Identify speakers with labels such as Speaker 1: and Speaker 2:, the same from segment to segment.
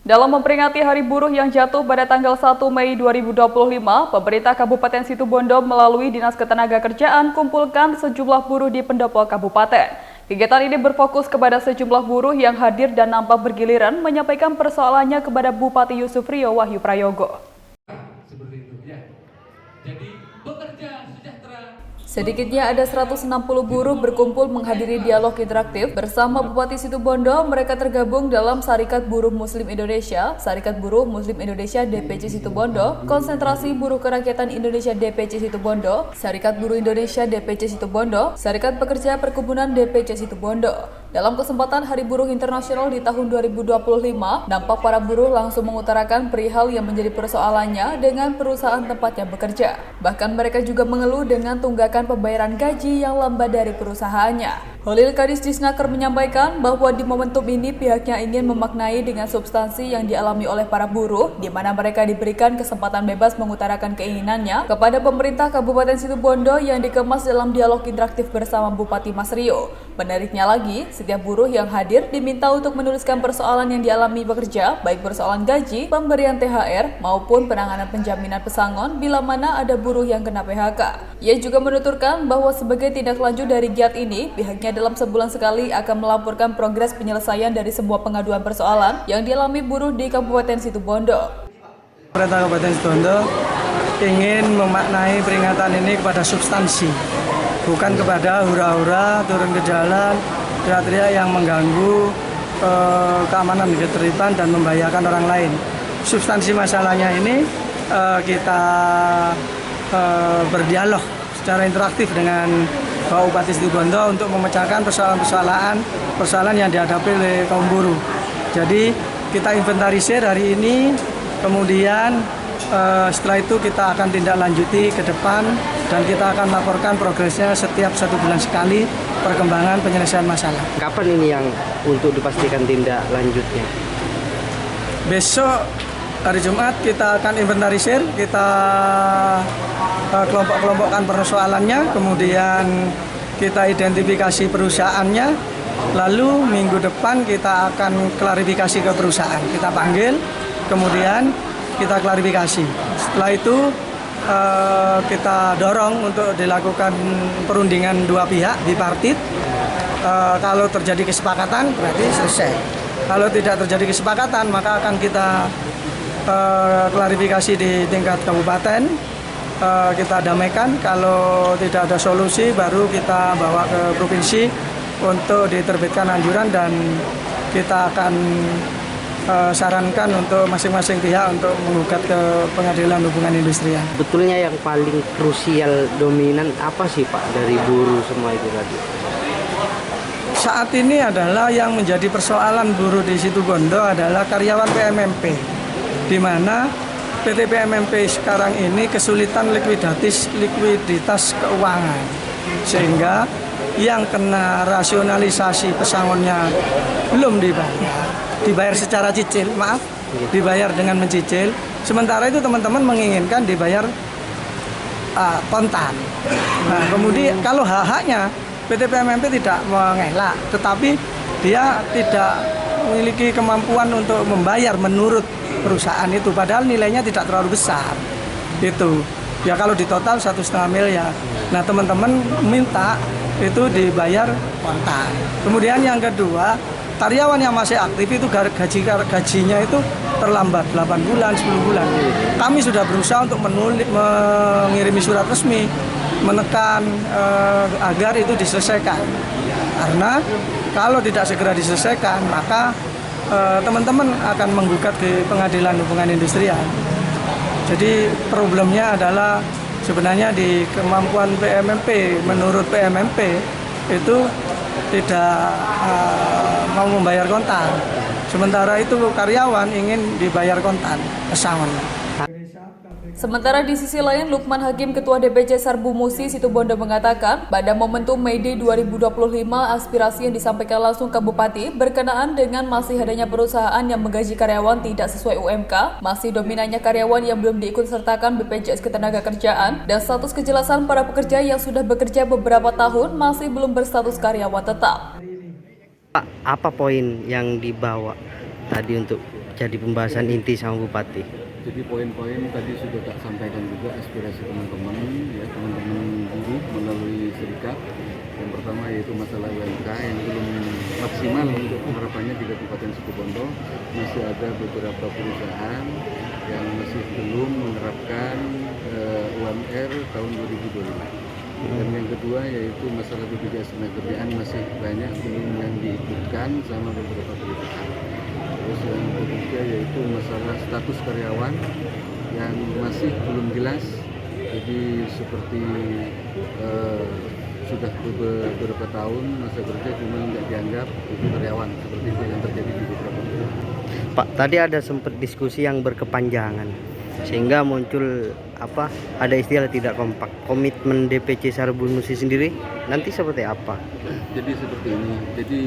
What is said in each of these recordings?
Speaker 1: Dalam memperingati Hari Buruh yang jatuh pada tanggal 1 Mei 2025, pemerintah Kabupaten Situbondo melalui Dinas Ketenagakerjaan kumpulkan sejumlah buruh di pendopo kabupaten. Kegiatan ini berfokus kepada sejumlah buruh yang hadir dan nampak bergiliran menyampaikan persoalannya kepada Bupati Yusuf Rio Wahyu Prayogo. Sedikitnya ada 160 buruh berkumpul menghadiri dialog interaktif bersama Bupati Situbondo. Mereka tergabung dalam Serikat Buruh Muslim Indonesia, Serikat Buruh Muslim Indonesia DPC Situbondo, Konsentrasi Buruh Kerakyatan Indonesia DPC Situbondo, Serikat Buruh Indonesia DPC Situbondo, Serikat Pekerja Perkebunan DPC Situbondo. Dalam kesempatan Hari Buruh Internasional di tahun 2025, nampak para buruh langsung mengutarakan perihal yang menjadi persoalannya dengan perusahaan tempatnya bekerja. Bahkan mereka juga mengeluh dengan tunggakan pembayaran gaji yang lambat dari perusahaannya. Holil Kadis Disnaker menyampaikan bahwa di momentum ini pihaknya ingin memaknai dengan substansi yang dialami oleh para buruh, di mana mereka diberikan kesempatan bebas mengutarakan keinginannya kepada pemerintah Kabupaten Situbondo yang dikemas dalam dialog interaktif bersama Bupati Mas Rio. Menariknya lagi, setiap buruh yang hadir diminta untuk menuliskan persoalan yang dialami pekerja, baik persoalan gaji, pemberian THR, maupun penanganan penjaminan pesangon bila mana ada buruh yang kena PHK. Ia juga menuturkan bahwa sebagai tindak lanjut dari giat ini, pihaknya dalam sebulan sekali akan melaporkan progres penyelesaian dari semua pengaduan persoalan yang dialami buruh di Kabupaten Situbondo.
Speaker 2: Pemerintah Kabupaten Situbondo ingin memaknai peringatan ini kepada substansi, bukan kepada hura-hura, turun ke jalan, teriak-teriak yang mengganggu keamanan ketertiban dan membahayakan orang lain. Substansi masalahnya ini kita berdialog secara interaktif dengan Bapak Bupati Situbondo untuk memecahkan persoalan yang dihadapi oleh kaum buruh. Jadi kita inventarisir hari ini, kemudian setelah itu kita akan tindak lanjuti ke depan dan kita akan laporkan progresnya setiap 1 bulan sekali perkembangan penyelesaian masalah.
Speaker 3: Kapan ini yang untuk dipastikan tindak lanjutnya?
Speaker 2: Besok hari Jumat kita akan inventarisir, kita kelompok-kelompokkan persoalannya, kemudian kita identifikasi perusahaannya, lalu minggu depan kita akan klarifikasi ke perusahaan. Kita panggil, kemudian kita klarifikasi. Setelah itu kita dorong untuk dilakukan perundingan dua pihak bipartit. Kalau terjadi kesepakatan berarti selesai. Kalau tidak terjadi kesepakatan maka akan kita klarifikasi di tingkat kabupaten, kita damaikan. Kalau tidak ada solusi baru kita bawa ke provinsi untuk diterbitkan anjuran dan kita akan sarankan untuk masing-masing pihak untuk menggugat ke Pengadilan Hubungan Industrial.
Speaker 3: Betulnya yang paling krusial dominan apa sih Pak dari buruh semua itu tadi?
Speaker 2: Saat ini adalah yang menjadi persoalan buruh di Situbondo adalah karyawan PMMP, di mana PT PMMP sekarang ini kesulitan likuiditas keuangan, sehingga yang kena rasionalisasi pesangonnya belum dibayar secara cicil, dibayar dengan mencicil. Sementara itu teman-teman menginginkan dibayar kontan. Nah, kemudian kalau hak-haknya PT PMMP tidak mengelak, tetapi dia tidak memiliki kemampuan untuk membayar menurut perusahaan itu, padahal nilainya tidak terlalu besar. Itu ya kalau di total 1,5 miliar. Nah, teman-teman minta itu dibayar kontan. Kemudian yang kedua, karyawan yang masih aktif itu gajinya itu terlambat 8 bulan, 10 bulan. Kami sudah berusaha untuk mengirimi surat resmi, menekan agar itu diselesaikan. Karena kalau tidak segera diselesaikan, maka teman-teman akan menggugat di Pengadilan Hubungan Industrial. Jadi problemnya adalah sebenarnya di kemampuan PMMP. Menurut PMMP itu tidak mau membayar kontan. Sementara itu karyawan ingin dibayar kontan, pesangon.
Speaker 1: Sementara di sisi lain, Lukman Hakim, Ketua DPC Sarbu Musi Situbondo mengatakan, pada momentum Mei Day 2025, aspirasi yang disampaikan langsung ke Bupati berkenaan dengan masih adanya perusahaan yang menggaji karyawan tidak sesuai UMK, masih dominannya karyawan yang belum diikutsertakan BPJS Ketenagakerjaan, dan status kejelasan para pekerja yang sudah bekerja beberapa tahun masih belum berstatus karyawan tetap.
Speaker 3: Pak, apa poin yang dibawa tadi untuk jadi pembahasan inti sama Bupati?
Speaker 4: Jadi poin-poin tadi sudah tak sampaikan juga aspirasi teman-teman, ya teman-teman buruh melalui serikat. Yang pertama yaitu masalah UMK yang belum maksimal untuk harapannya di Kabupaten Situbondo. Masih ada beberapa perusahaan yang masih belum menerapkan UMR tahun 2025. Dan yang kedua yaitu masalah BPJS Ketenagakerjaan masih banyak belum yang diikutkan sama beberapa perusahaan. Terus yang ketiga yaitu masalah status karyawan yang masih belum jelas. Jadi seperti sudah beberapa tahun masa kerja cuma nggak dianggap itu karyawan, seperti itu yang terjadi di beberapa perusahaan.
Speaker 3: Pak, tadi ada sempat diskusi yang berkepanjangan sehingga muncul ada istilah tidak kompak. Komitmen DPC Sarbun Musi sendiri nanti seperti apa?
Speaker 4: Jadi seperti ini. Jadi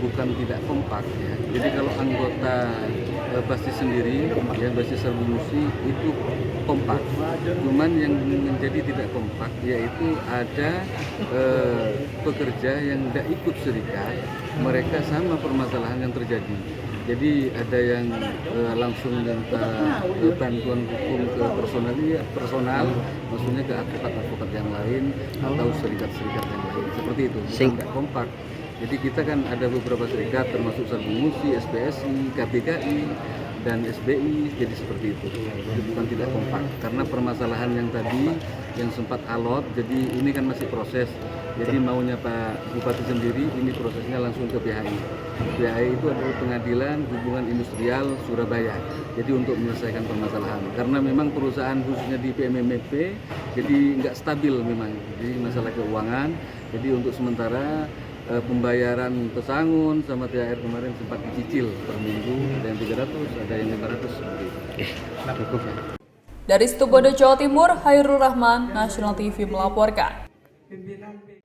Speaker 4: bukan tidak kompak ya. Jadi kalau anggota basis sendiri ya basis Sarbun Musi itu kompak. Cuman yang menjadi tidak kompak yaitu ada pekerja yang tidak ikut serikat, mereka sama permasalahan yang terjadi. Jadi ada yang langsung minta bantuan hukum ke personal, maksudnya ke advokat yang lain atau serikat-serikat yang lain. Seperti itu, bukan tidak kompak. Jadi kita kan ada beberapa serikat termasuk Sarbun Musi, SPSI, KPKI, dan SBI, jadi seperti itu. Jadi bukan tidak kompak, karena permasalahan yang tadi yang sempat alot, jadi ini kan masih proses. Jadi maunya Pak Bupati sendiri, ini prosesnya langsung ke PHI. PHI itu adalah Pengadilan Hubungan Industrial Surabaya. Jadi untuk menyelesaikan permasalahan, karena memang perusahaan khususnya di PMMP, jadi nggak stabil memang. Jadi masalah keuangan. Jadi untuk sementara pembayaran pesangon sama THR kemarin sempat dicicil per minggu, ada yang 300, ada yang 500 seperti itu. Cukup ya.
Speaker 1: Dari Situbondo, Jawa Timur, Hairul Rahman, National TV melaporkan.
Speaker 2: Pimpinan